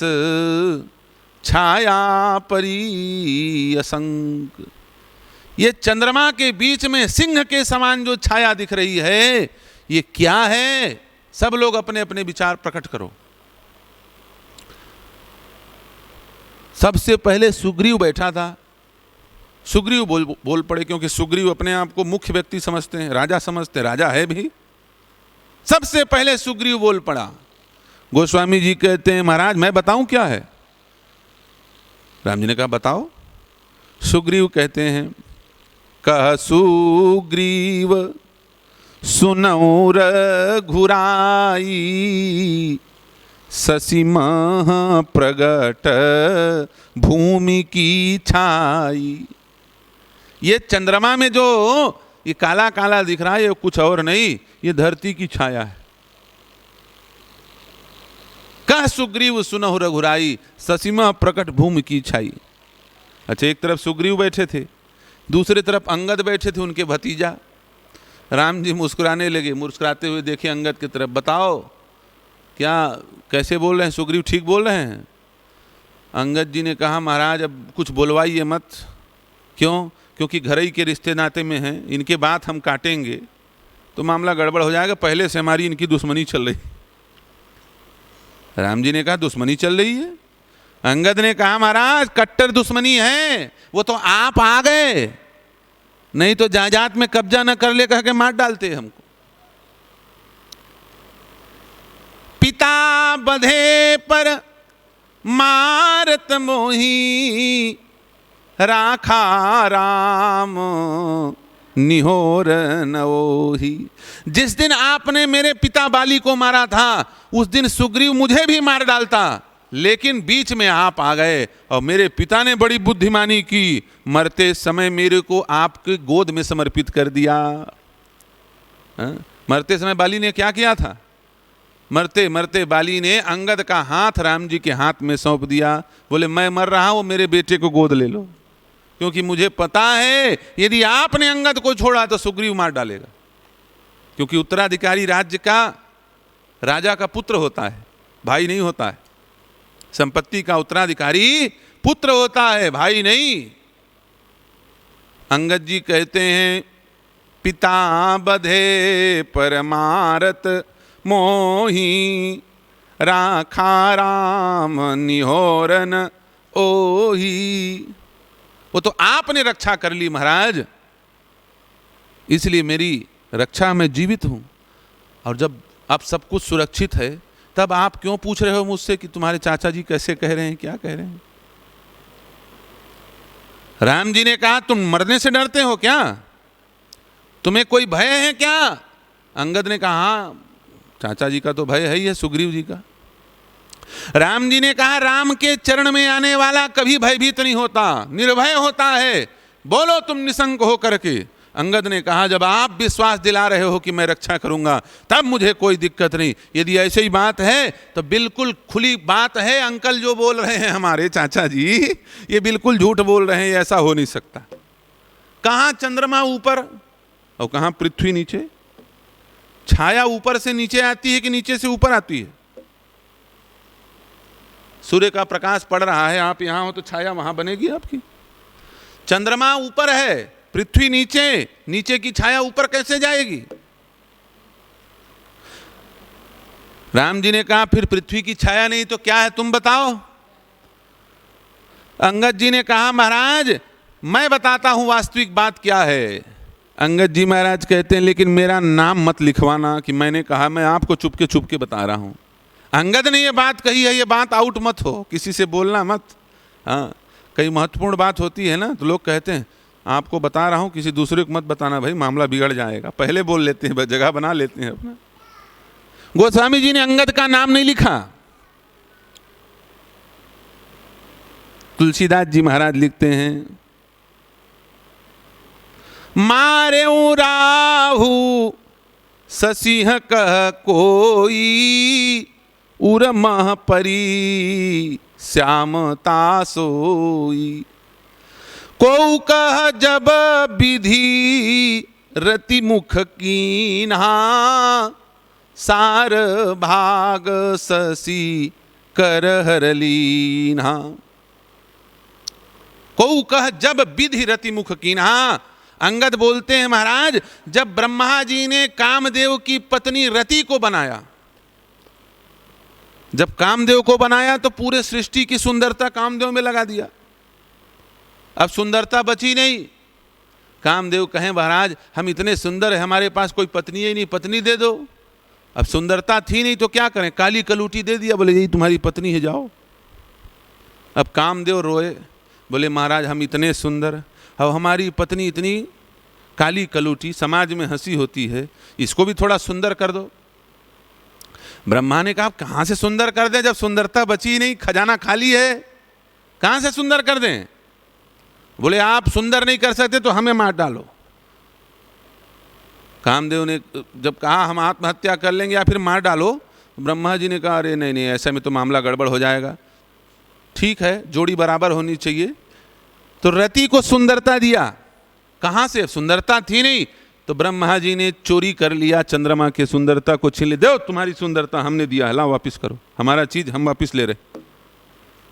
छाया परी असंक। ये चंद्रमा के बीच में सिंह के समान जो छाया दिख रही है ये क्या है? सब लोग अपने अपने विचार प्रकट करो। सबसे पहले सुग्रीव बैठा था। सुग्रीव बोल पड़े, क्योंकि सुग्रीव अपने आप को मुख्य व्यक्ति समझते हैं, राजा समझते हैं, राजा है भी। सबसे पहले सुग्रीव बोल पड़ा। गोस्वामी जी कहते हैं महाराज मैं बताऊं क्या है? राम जी ने कहा बताओ। सुग्रीव कहते हैं कह सुग्रीव सुनौ रघुराई, शशिमह प्रगट भूमि की छाई। ये चंद्रमा में जो ये काला काला दिख रहा है ये कुछ और नहीं, ये धरती की छाया है। कह सुग्रीव सुनहु रघुराई, शशिमह प्रकट भूमि की छाई। अच्छा, एक तरफ सुग्रीव बैठे थे, दूसरी तरफ अंगद बैठे थे, उनके भतीजा। राम जी मुस्कुराने लगे, मुस्कुराते हुए देखे अंगद की तरफ, बताओ क्या कैसे बोल रहे हैं? सुग्रीव ठीक बोल रहे हैं? अंगद जी ने कहा महाराज अब कुछ बुलवाइए मत। क्यों? क्योंकि घर ही के रिश्ते नाते में हैं, इनके बात हम काटेंगे तो मामला गड़बड़ हो जाएगा। पहले से हमारी इनकी दुश्मनी चल रही। राम जी ने कहा दुश्मनी चल रही है? अंगद ने कहा महाराज कट्टर दुश्मनी है, वो तो आप आ गए, नहीं तो जायदाद में कब्जा न कर ले कह के मार डालते हमको। पिता बधे पर मारत मोही, राखा राम निहोर नवोही। जिस दिन आपने मेरे पिता बाली को मारा था उस दिन सुग्रीव मुझे भी मार डालता, लेकिन बीच में आप आ गए और मेरे पिता ने बड़ी बुद्धिमानी की, मरते समय मेरे को आपके गोद में समर्पित कर दिया। मरते समय बाली ने क्या किया था? मरते मरते बाली ने अंगद का हाथ राम जी के हाथ में सौंप दिया। बोले मैं मर रहा हूं, मेरे बेटे को गोद ले लो, क्योंकि मुझे पता है यदि आपने अंगद को छोड़ा तो सुग्रीव मार डालेगा। क्योंकि उत्तराधिकारी राज्य का राजा का पुत्र होता है, भाई नहीं होता है। संपत्ति का उत्तराधिकारी पुत्र होता है, भाई नहीं। अंगद जी कहते हैं पिता बधे पर मारत मोही, राखा राम निहोरन ओही। वो तो आपने रक्षा कर ली महाराज, इसलिए मेरी रक्षा में जीवित हूं। और जब अब सब कुछ सुरक्षित है तब आप क्यों पूछ रहे हो मुझसे कि तुम्हारे चाचा जी कैसे कह रहे हैं, क्या कह रहे हैं? राम जी ने कहा तुम मरने से डरते हो क्या, तुम्हें कोई भय है क्या? अंगद ने कहा हाँ चाचा जी का तो भय है ही है, सुग्रीव जी का। राम जी ने कहा राम के चरण में आने वाला कभी भयभीत नहीं होता, निर्भय होता है, बोलो तुम निशंक हो करके। अंगद ने कहा जब आप विश्वास दिला रहे हो कि मैं रक्षा करूंगा तब मुझे कोई दिक्कत नहीं। यदि ऐसी ही बात है तो बिल्कुल खुली बात है, अंकल जो बोल रहे हैं हमारे चाचा जी ये बिल्कुल झूठ बोल रहे हैं, ऐसा हो नहीं सकता। कहाँ चंद्रमा ऊपर और कहाँ पृथ्वी नीचे? छाया ऊपर से नीचे आती है कि नीचे से ऊपर आती है? सूर्य का प्रकाश पड़ रहा है, आप यहां हो तो छाया वहां बनेगी आपकी। चंद्रमा ऊपर है, पृथ्वी नीचे, नीचे की छाया ऊपर कैसे जाएगी? राम जी ने कहा फिर पृथ्वी की छाया नहीं तो क्या है तुम बताओ। अंगद जी ने कहा महाराज मैं बताता हूं वास्तविक बात क्या है। अंगद जी महाराज कहते हैं लेकिन मेरा नाम मत लिखवाना कि मैंने कहा, मैं आपको चुपके बता रहा हूं। अंगद ने ये बात कही है, ये बात आउट मत हो, किसी से बोलना मत। हाँ कई महत्वपूर्ण बात होती है ना तो लोग कहते हैं आपको बता रहा हूं किसी दूसरे को मत बताना, भाई मामला बिगड़ जाएगा, पहले बोल लेते हैं, जगह बना लेते हैं अपना। गोस्वामी जी ने अंगद का नाम नहीं लिखा, तुलसीदास जी महाराज लिखते हैं मारे राहु ससिह कह कोई उर मह परी श्यामता सोई। को कह जब विधि रति मुख कीन्हा सार भाग ससी कर हर लीन्हा। को कह जब विधि रति मुख कीन्हा। अंगद बोलते हैं महाराज जब ब्रह्मा जी ने कामदेव की पत्नी रति को बनाया, जब कामदेव को बनाया तो पूरे सृष्टि की सुंदरता कामदेव में लगा दिया, अब सुंदरता बची नहीं। कामदेव कहें महाराज हम इतने सुंदर है, हमारे पास कोई पत्नी ही नहीं, पत्नी दे दो। अब सुंदरता थी नहीं तो क्या करें, काली कलूटी दे दिया, बोले यही तुम्हारी पत्नी है जाओ। अब कामदेव रोए, बोले महाराज हम इतने सुंदर, अब हमारी पत्नी इतनी काली कलूटी, समाज में हंसी होती है, इसको भी थोड़ा सुंदर कर दो। ब्रह्मा ने कहा कहां से सुंदर कर दें जब सुंदरता बची नहीं, खजाना खाली है, कहां से सुंदर कर दें? बोले आप सुंदर नहीं कर सकते तो हमें मार डालो। कामदेव ने जब कहा हम आत्महत्या कर लेंगे या फिर मार डालो, ब्रह्मा जी ने कहा अरे नहीं नहीं ऐसे में तो मामला गड़बड़ हो जाएगा, ठीक है जोड़ी बराबर होनी चाहिए। तो रति को सुंदरता दिया, कहां से? सुंदरता थी नहीं तो ब्रह्मा जी ने चोरी कर लिया, चंद्रमा की सुंदरता को छीन लिया। दो तुम्हारी सुंदरता हमने दिया है, ला वापिस करो, हमारा चीज हम वापिस ले रहे।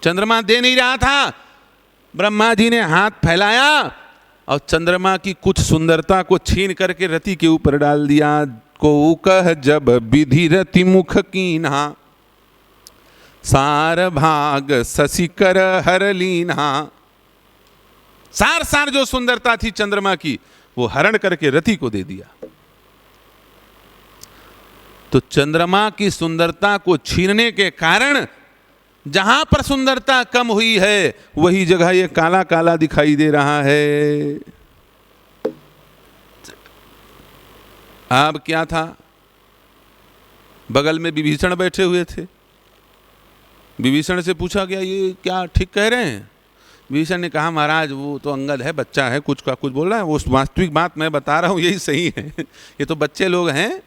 चंद्रमा दे नहीं रहा था, ब्रह्मा जी ने हाथ फैलाया और चंद्रमा की कुछ सुंदरता को छीन करके रति के ऊपर डाल दिया। को कह जब विधि रति मुख कीन्हा सार भाग ससी कर हर लीन्हा। सार सार जो सुंदरता थी चंद्रमा की वो हरण करके रति को दे दिया। तो चंद्रमा की सुंदरता को छीनने के कारण जहां पर सुंदरता कम हुई है वही जगह ये काला काला दिखाई दे रहा है। अब क्या था, बगल में विभीषण बैठे हुए थे, विभीषण से पूछा गया ये क्या ठीक कह रहे हैं? विभीषण ने कहा महाराज वो तो अंगद है, बच्चा है, कुछ का कुछ बोल रहा है, वो वास्तविक बात मैं बता रहा हूँ यही सही है। ये तो बच्चे लोग हैं,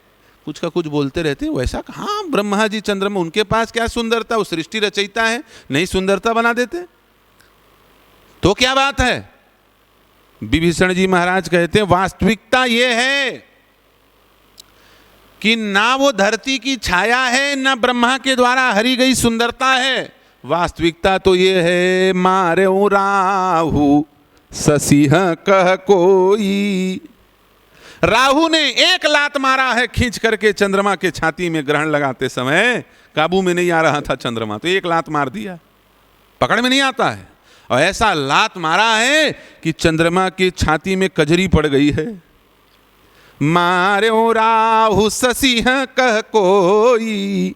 कुछ का कुछ बोलते रहते हैं, वैसा कहाँ ब्रह्मा जी चंद्रमा, उनके पास क्या सुंदरता, वो सृष्टि रचयिता है, नहीं सुंदरता बना देते तो क्या बात है? विभीषण जी महाराज कहते हैं वास्तविकता ये है कि ना वो धरती की छाया है ना ब्रह्मा के द्वारा हरी गई सुंदरता है। वास्तविकता तो ये है मारे राहु ससिह कह कोई। राहु ने एक लात मारा है खींच करके चंद्रमा के छाती में, ग्रहण लगाते समय काबू में नहीं आ रहा था चंद्रमा, तो एक लात मार दिया, पकड़ में नहीं आता है। और ऐसा लात मारा है कि चंद्रमा की छाती में कजरी पड़ गई है। मार्यो राहु ससिह कह कोई,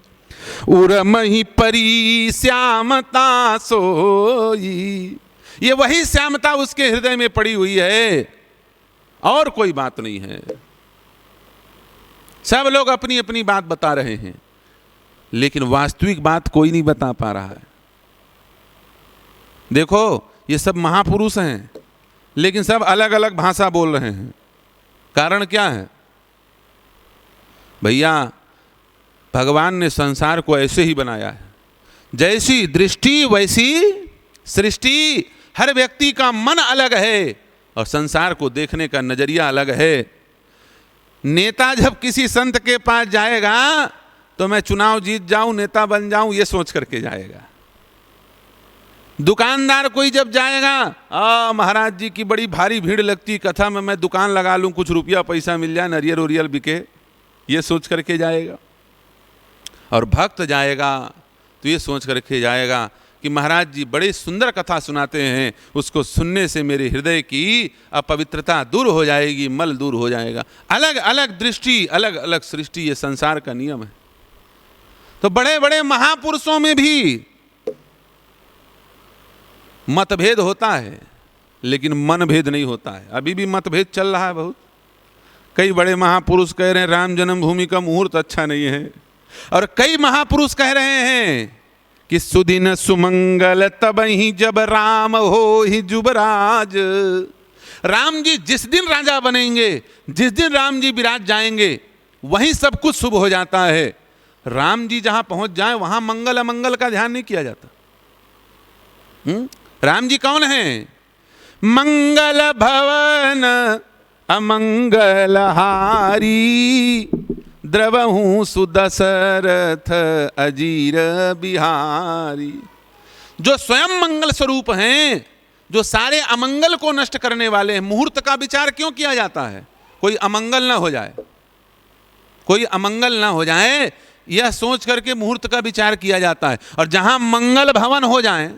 उर्महि परी श्यामता सोई। ये वही श्यामता उसके हृदय में पड़ी हुई है और कोई बात नहीं है। सब लोग अपनी अपनी बात बता रहे हैं, लेकिन वास्तविक बात कोई नहीं बता पा रहा है। देखो, ये सब महापुरुष हैं, लेकिन सब अलग अलग भाषा बोल रहे हैं। कारण क्या है भैया? भगवान ने संसार को ऐसे ही बनाया है, जैसी दृष्टि वैसी सृष्टि। हर व्यक्ति का मन अलग है और संसार को देखने का नजरिया अलग है। नेता जब किसी संत के पास जाएगा तो मैं चुनाव जीत जाऊं, नेता बन जाऊं, ये सोच करके जाएगा। दुकानदार कोई जब जाएगा, महाराज जी की बड़ी भारी भीड़ लगती कथा में, मैं दुकान लगा लूं, कुछ रुपया पैसा मिल जाए, नरियल उरियल बिके, ये सोच करके जाएगा। और भक्त जाएगा तो ये सोच करके जाएगा कि महाराज जी बड़े सुंदर कथा सुनाते हैं, उसको सुनने से मेरे हृदय की अपवित्रता दूर हो जाएगी, मल दूर हो जाएगा। अलग अलग दृष्टि, अलग अलग सृष्टि, ये संसार का नियम है। तो बड़े बड़े महापुरुषों में भी मतभेद होता है, लेकिन मनभेद नहीं होता है। अभी भी मतभेद चल रहा है बहुत। कई बड़े महापुरुष कह रहे हैं राम जन्मभूमि का मुहूर्त अच्छा नहीं है, और कई महापुरुष कह रहे हैं कि सुदिन सुमंगल तबहि जब राम हो ही जुबराज। राम जी जिस दिन राजा बनेंगे, जिस दिन राम जी विराज जाएंगे, वहीं सब कुछ शुभ हो जाता है। राम जी जहां पहुंच जाए वहां मंगल अमंगल का ध्यान नहीं किया जाता। राम जी कौन है? मंगल भवन अमंगल हारी, द्रवहूँ सुदशरथ अजीर बिहारी। जो स्वयं मंगल स्वरूप हैं, जो सारे अमंगल को नष्ट करने वाले हैं। मुहूर्त का विचार क्यों किया जाता है? कोई अमंगल ना हो जाए, कोई अमंगल ना हो जाए, यह सोच करके मुहूर्त का विचार किया जाता है। और जहां मंगल भवन हो जाए,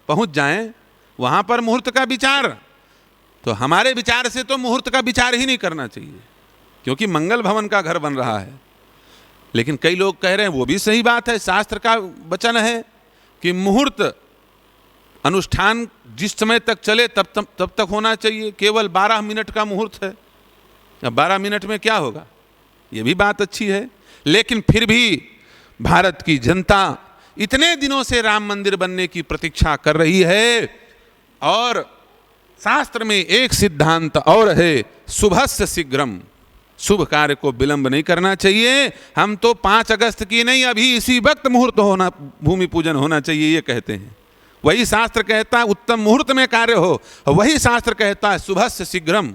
पहुंच जाए, वहां पर मुहूर्त का विचार। तो हमारे विचार से तो मुहूर्त का विचार ही नहीं करना चाहिए, क्योंकि मंगल भवन का घर बन रहा है। लेकिन कई लोग कह रहे हैं, वो भी सही बात है, शास्त्र का वचन है कि मुहूर्त अनुष्ठान जिस समय तक चले तब तक होना चाहिए। केवल 12 मिनट का मुहूर्त है, अब 12 मिनट में क्या होगा? ये भी बात अच्छी है। लेकिन फिर भी भारत की जनता इतने दिनों से राम मंदिर बनने की प्रतीक्षा कर रही है, और शास्त्र में एक सिद्धांत और है, शुभस्य शीघ्रम। शुभ कार्य को विलंब नहीं करना चाहिए। हम तो 5 अगस्त की नहीं, अभी इसी वक्त मुहूर्त होना, भूमि पूजन होना चाहिए, ये कहते हैं। वही शास्त्र कहता है उत्तम मुहूर्त में कार्य हो, वही शास्त्र कहता है शुभस्य शीघ्रम।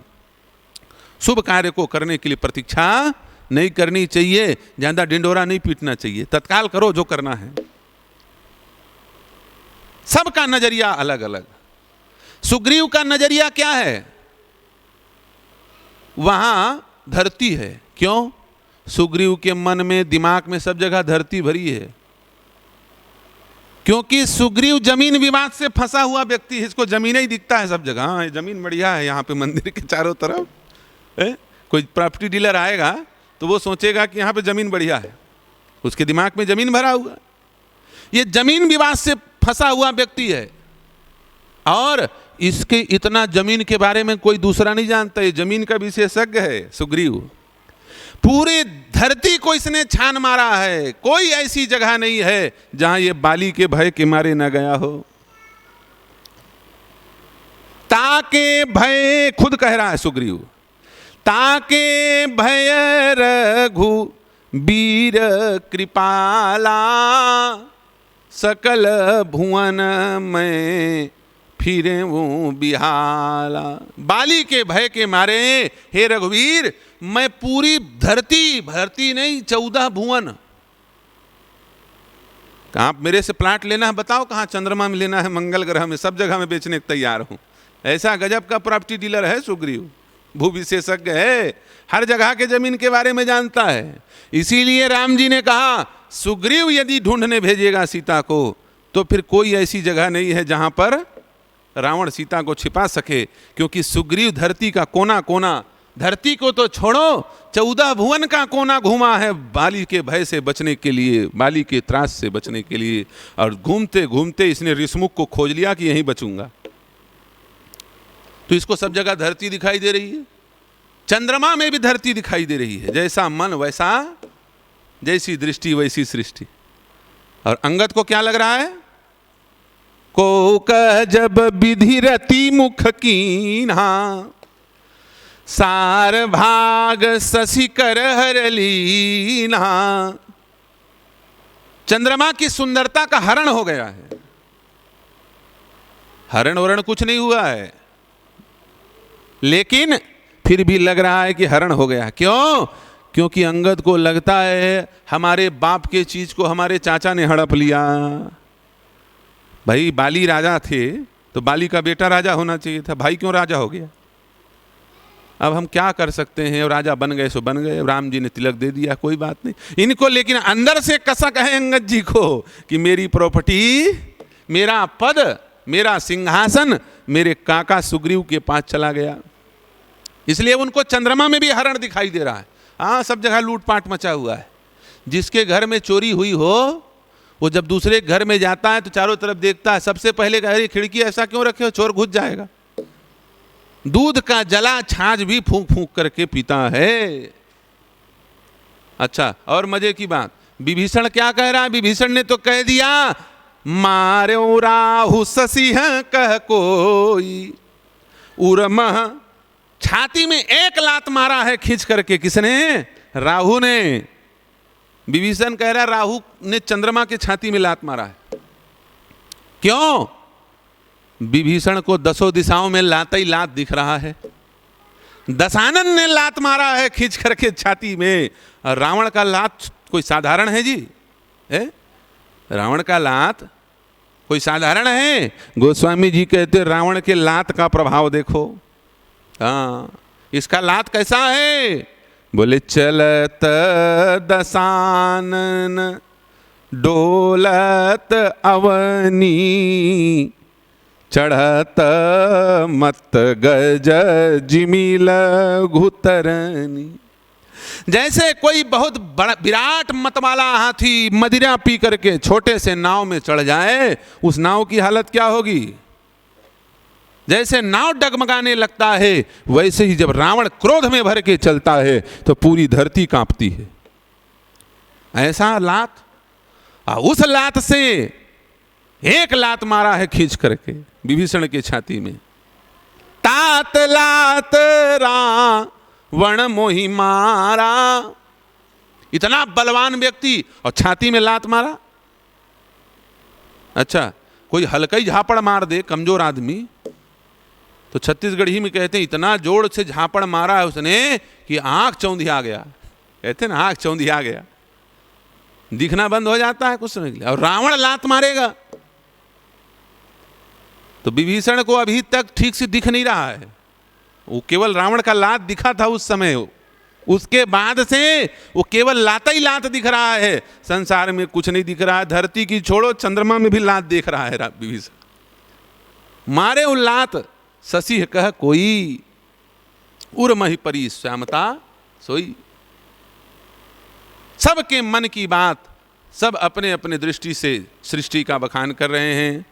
शुभ कार्य को करने के लिए प्रतीक्षा नहीं करनी चाहिए, ज्यादा डिंडोरा नहीं पीटना चाहिए, तत्काल करो जो करना है। सबका नजरिया अलग अलग। सुग्रीव का नजरिया क्या है? वहां धरती है। क्यों? सुग्रीव के मन में, दिमाग में सब जगह धरती भरी है, क्योंकि सुग्रीव जमीन विवाद से फंसा हुआ व्यक्ति है। इसको जमीन ही दिखता है सब जगह, हाँ जमीन बढ़िया है यहाँ पे मंदिर के चारों तरफ। कोई प्रॉपर्टी डीलर आएगा तो वो सोचेगा कि यहाँ पे जमीन बढ़िया है, उसके दिमाग में जमीन भरा हुआ। ये जमीन विवाद से फंसा हुआ व्यक्ति है, और इसके इतना जमीन के बारे में कोई दूसरा नहीं जानता। ये जमीन का विशेषज्ञ है सुग्रीव। पूरी धरती को इसने छान मारा है, कोई ऐसी जगह नहीं है जहां ये बाली के भय के मारे न गया हो। ताके भय, खुद कह रहा है सुग्रीव, ताके भय रघु वीर कृपाला, सकल भुवन में फिरे वो बिहाला। बाली के भय के मारे हे रघुवीर, मैं पूरी धरती नहीं 14 भुवन। आप मेरे से प्लाट लेना है, बताओ कहाँ चंद्रमा में लेना है, मंगल ग्रह में, सब जगह में बेचने को तैयार हूं। ऐसा गजब का प्रॉपर्टी डीलर है सुग्रीव, भू विशेषज्ञ है, हर जगह के जमीन के बारे में जानता है। इसीलिए राम जी ने कहा सुग्रीव यदि ढूंढने भेजेगा सीता को, तो फिर कोई ऐसी जगह नहीं है जहां पर रावण सीता को छिपा सके, क्योंकि सुग्रीव धरती का कोना कोना, धरती को तो छोड़ो 14 भुवन का कोना घूमा है बाली के भय से बचने के लिए, बाली के त्रास से बचने के लिए, और घूमते घूमते इसने ऋषमुख को खोज लिया कि यहीं बचूंगा। तो इसको सब जगह धरती दिखाई दे रही है, चंद्रमा में भी धरती दिखाई दे रही है। जैसा मन वैसा, जैसी दृष्टि वैसी सृष्टि। और अंगद को क्या लग रहा है? को कह जब विधि रति मुख कीन्हा, सार भाग शशि कर हर लीन्हा। चंद्रमा की सुंदरता का हरण हो गया है। हरण वरण कुछ नहीं हुआ है, लेकिन फिर भी लग रहा है कि हरण हो गया। क्यों? क्योंकि अंगद को लगता है हमारे बाप के चीज को हमारे चाचा ने हड़प लिया। भाई बाली राजा थे तो बाली का बेटा राजा होना चाहिए था, भाई क्यों राजा हो गया? अब हम क्या कर सकते हैं, राजा बन गए सो बन गए, राम जी ने तिलक दे दिया, कोई बात नहीं। इनको लेकिन अंदर से कसक है अंगद जी को कि मेरी प्रॉपर्टी, मेरा पद, मेरा सिंहासन मेरे काका सुग्रीव के पास चला गया। इसलिए उनको चंद्रमा में भी हरण दिखाई दे रहा है। हाँ, सब जगह लूटपाट मचा हुआ है। जिसके घर में चोरी हुई हो वो जब दूसरे घर में जाता है तो चारों तरफ देखता है, सबसे पहले कहे खिड़की ऐसा क्यों रखे हो, चोर घुस जाएगा। दूध का जला छाछ भी फूंक फूंक करके पीता है। अच्छा, और मजे की बात, विभीषण क्या कह रहा है? विभीषण ने तो कह दिया मारो राहु शशि कह कोई, उर्मह छाती में एक लात मारा है खींच करके। किसने? राहु ने। विभीषण कह रहा है राहु ने चंद्रमा के छाती में लात मारा है। क्यों? विभीषण को दसों दिशाओं में लात ही लात दिख रहा है। दशानन ने लात मारा है खींच करके छाती में। और रावण का लात कोई साधारण है जी? है? रावण का लात कोई साधारण है? गोस्वामी जी कहते रावण के लात का प्रभाव देखो। हाँ, इसका लात कैसा है? बोले चलत दशानन डोलत अवनी, चढ़त मत गज जिमिल घुतरनी। जैसे कोई बहुत बड़ा विराट मत वाला हाथी मदिरा पी करके छोटे से नाव में चढ़ जाए, उस नाव की हालत क्या होगी? जैसे नाव डगमगाने लगता है, वैसे ही जब रावण क्रोध में भर के चलता है तो पूरी धरती कांपती है। ऐसा लात, उस लात से एक लात मारा है खींच करके विभीषण के छाती में। तात लात रावण मोहि मारा। इतना बलवान व्यक्ति और छाती में लात मारा। अच्छा, कोई हल्का ही झापड़ मार दे कमजोर आदमी तो छत्तीसगढ़ी में कहते हैं इतना जोर से झापड़ मारा है उसने कि आंख चौंधिया गया। कहते हैं ना, आंख चौंधिया गया, दिखना बंद हो जाता है कुछ नहीं। और रावण लात मारेगा तो विभीषण को अभी तक ठीक से दिख नहीं रहा है। वो केवल रावण का लात दिखा था उस समय, उसके बाद से वो केवल लाता ही लात दिख रहा है। संसार में कुछ नहीं दिख रहा है। धरती की छोड़ो, चंद्रमा में भी लात देख रहा है विभीषण। मारे उन लात शशि कह कोई, उर्महि परी श्यामता सोई। सबके मन की बात, सब अपने अपने दृष्टि से सृष्टि का बखान कर रहे हैं।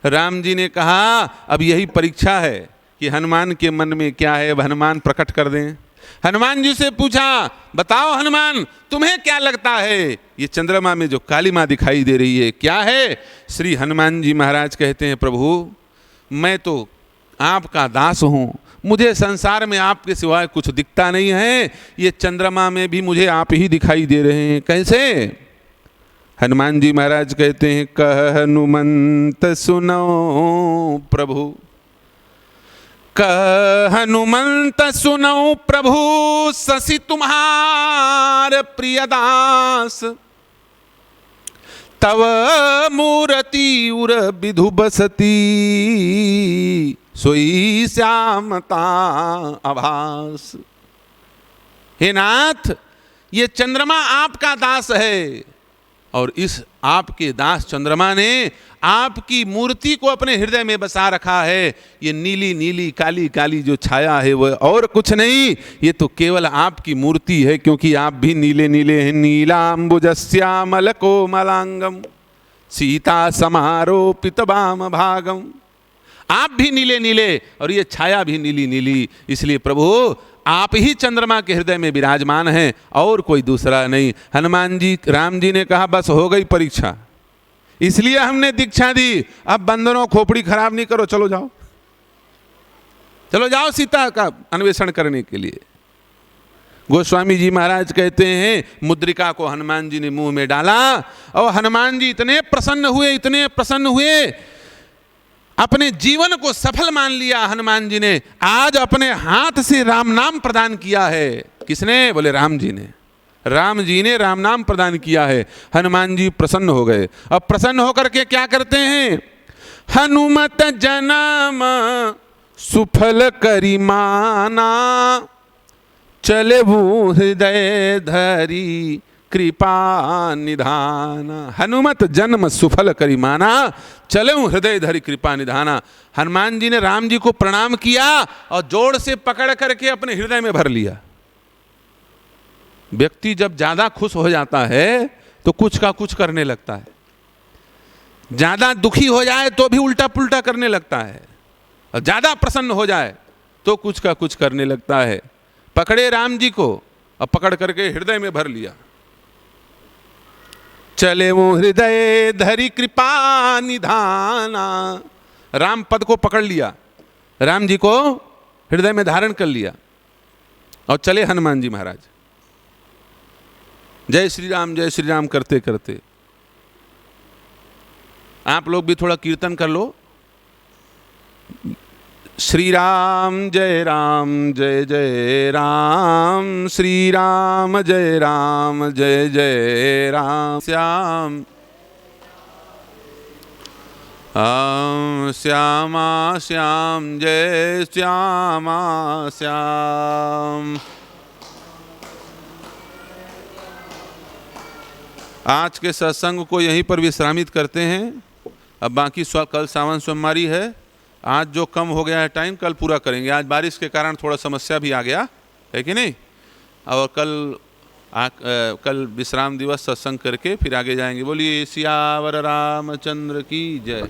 राम जी ने कहा अब यही परीक्षा है कि हनुमान के मन में क्या है, अब हनुमान प्रकट कर दें। हनुमान जी से पूछा, बताओ हनुमान तुम्हें क्या लगता है ये चंद्रमा में जो काली माँ दिखाई दे रही है क्या है? श्री हनुमान जी महाराज कहते हैं प्रभु मैं तो आपका दास हूँ, मुझे संसार में आपके सिवाय कुछ दिखता नहीं है। ये चंद्रमा में भी मुझे आप ही दिखाई दे रहे हैं। कैसे? हनुमान जी महाराज कहते हैं कह हनुमंत सुनो प्रभु, कह हनुमंत सुनो प्रभु, शशि तुम्हार प्रियदास, तव मूर्ति उर विधु बसती, सोई श्यामता आभास। हे नाथ, ये चंद्रमा आपका दास है, और इस आपके दास चंद्रमा ने आपकी मूर्ति को अपने हृदय में बसा रखा है। ये नीली नीली काली काली जो छाया है वो और कुछ नहीं, ये तो केवल आपकी मूर्ति है, क्योंकि आप भी नीले नीले हैं। नीलांबुजस्यामल कोमलांगम सीता समारोपित वाम भागम। आप भी नीले नीले और ये छाया भी नीली नीली। इसलिए प्रभु आप ही चंद्रमा के हृदय में विराजमान हैं और कोई दूसरा नहीं। हनुमान जी, राम जी ने कहा बस हो गई परीक्षा, इसलिए हमने दीक्षा दी, अब बंदरों खोपड़ी खराब नहीं करो, चलो जाओ, चलो जाओ सीता का अन्वेषण करने के लिए। गोस्वामी जी महाराज कहते हैं मुद्रिका को हनुमान जी ने मुंह में डाला और हनुमान जी इतने प्रसन्न हुए, इतने प्रसन्न हुए, अपने जीवन को सफल मान लिया हनुमान जी ने। आज अपने हाथ से राम नाम प्रदान किया है। किसने? बोले राम जी ने। राम जी ने राम नाम प्रदान किया है। हनुमान जी प्रसन्न हो गए। अब प्रसन्न होकर के क्या करते हैं? हनुमत जन्म सुफल करी माना, चले वो हृदय धरी कृपा निधाना। हनुमत जन्म सुफल करी माना, चले हृदय धरी कृपा निधाना। हनुमान जी ने राम जी को प्रणाम किया और जोर से पकड़ करके अपने हृदय में भर लिया। व्यक्ति जब ज्यादा खुश हो जाता है तो कुछ का कुछ करने लगता है, ज्यादा दुखी हो जाए तो भी उल्टा पुल्टा करने लगता है, और ज्यादा प्रसन्न हो जाए तो कुछ का कुछ करने लगता है। पकड़े राम जी को और पकड़ करके हृदय में भर लिया। चले वो हृदय धरी कृपा निधाना। राम पद को पकड़ लिया, राम जी को हृदय में धारण कर लिया और चले हनुमान जी महाराज जय श्री राम करते करते। आप लोग भी थोड़ा कीर्तन कर लो। श्री राम जय जय राम, श्री राम जय जय राम। श्याम श्यामा श्याम जय श्यामा श्याम। आज के सत्संग को यहीं पर विश्रामित करते हैं। अब बाकी कल सावन सोमवारी है। आज जो कम हो गया है टाइम कल पूरा करेंगे। आज बारिश के कारण थोड़ा समस्या भी आ गया है कि नहीं, और कल विश्राम दिवस सत्संग करके फिर आगे जाएंगे। बोलिए सियावर रामचंद्र की जय।